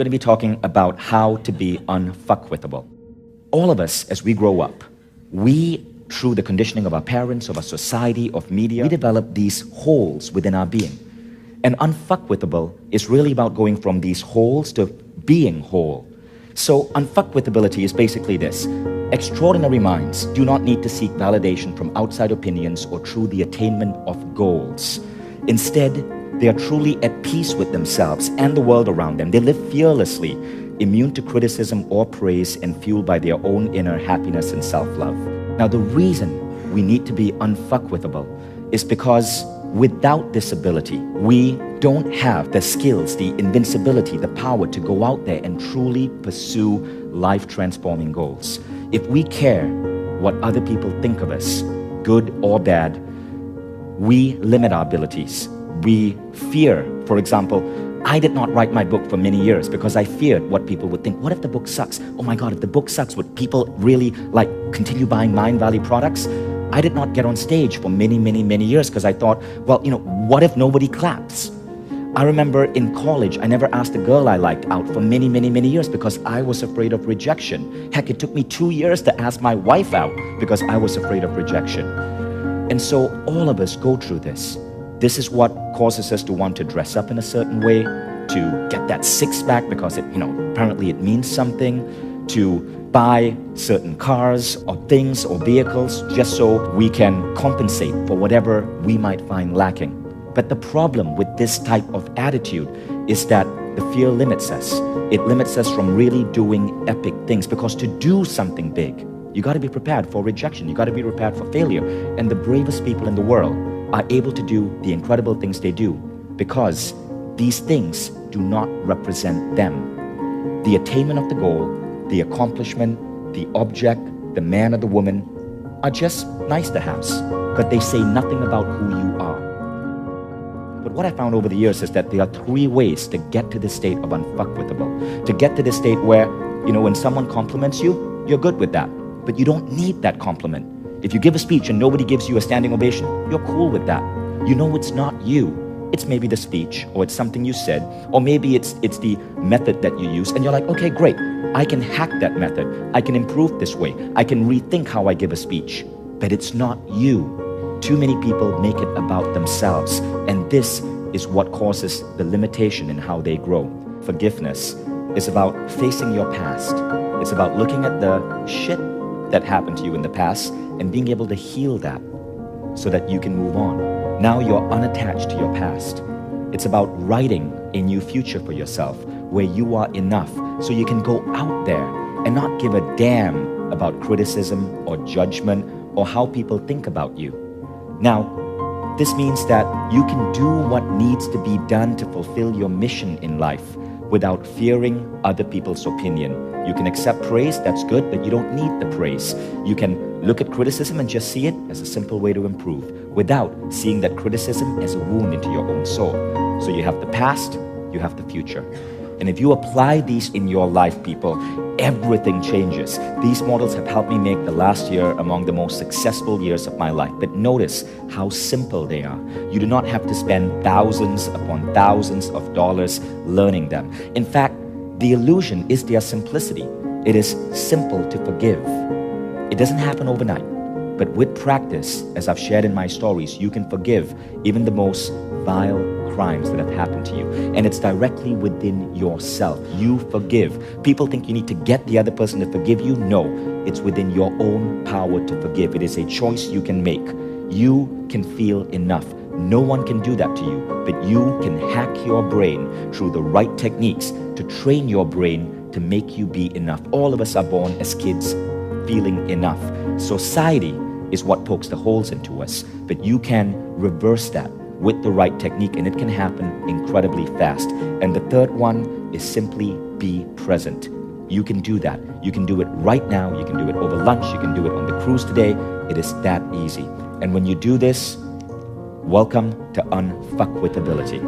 going to be talking about how to be unfuckwithable. All of us, as we grow up, we, through the conditioning of our parents, of our society, of media, we develop these holes within our being. And unfuckwithable is really about going from these holes to being whole. So unfuckwithability is basically this. Extraordinary minds do not need to seek validation from outside opinions or through the attainment of goals. Instead, they are truly at peace with themselves and the world around them. They live fearlessly, immune to criticism or praise, and fueled by their own inner happiness and self-love. Now, the reason we need to be unfuckwithable is because without this ability, we don't have the skills, the invincibility, the power to go out there and truly pursue life-transforming goals. If we care what other people think of us, good or bad, we limit our abilities. We fear, for example, I did not write my book for many years because I feared what people would think. What if the book sucks? Oh my God, if the book sucks, would people really continue buying Mindvalley products? I did not get on stage for many years because I thought, well, what if nobody claps? I remember in college, I never asked a girl I liked out for many years because I was afraid of rejection. Heck, it took me 2 years to ask my wife out because I was afraid of rejection. And so all of us go through this. This is what causes us to want to dress up in a certain way, to get that six-pack because apparently it means something, to buy certain cars or things or vehicles just so we can compensate for whatever we might find lacking. But the problem with this type of attitude is that the fear limits us. It limits us from really doing epic things, because to do something big, you got to be prepared for rejection. You got to be prepared for failure. And the bravest people in the world are able to do the incredible things they do because these things do not represent them. The attainment of the goal, the accomplishment, the object, the man or the woman are just nice to haves, but they say nothing about who you are. But what I found over the years is that there are 3 ways to get to the state of unfuckwithable. To get to the state where, when someone compliments you, you're good with that, but you don't need that compliment. If you give a speech and nobody gives you a standing ovation, you're cool with that. It's not you. It's maybe the speech, or it's something you said, or maybe it's the method that you use, and you're like, okay, great. I can hack that method. I can improve this way. I can rethink how I give a speech. But it's not you. Too many people make it about themselves, and this is what causes the limitation in how they grow. Forgiveness is about facing your past. It's about looking at the shit that happened to you in the past and being able to heal that so that you can move on. Now you're unattached to your past. It's about writing a new future for yourself where you are enough so you can go out there and not give a damn about criticism or judgment or how people think about you. Now, this means that you can do what needs to be done to fulfill your mission in life without fearing other people's opinion. You can accept praise, that's good, but you don't need the praise. You can look at criticism and just see it as a simple way to improve without seeing that criticism as a wound into your own soul. So you have the past, you have the future. And if you apply these in your life, people, everything changes. These models have helped me make the last year among the most successful years of my life. But notice how simple they are. You do not have to spend thousands upon thousands of dollars learning them. In fact, the illusion is their simplicity. It is simple to forgive. It doesn't happen overnight. But with practice, as I've shared in my stories, you can forgive even the most vile crimes that have happened to you. And it's directly within yourself. You forgive. People think you need to get the other person to forgive you. No, it's within your own power to forgive. It is a choice you can make. You can feel enough. No one can do that to you, but you can hack your brain through the right techniques to train your brain to make you be enough. All of us are born as kids feeling enough. Society is what pokes the holes into us, but you can reverse that with the right technique, and it can happen incredibly fast. And the third one is simply be present. You can do that. You can do it right now. You can do it over lunch. You can do it on the cruise today. It is that easy. And when you do this, welcome to unfuckwithability.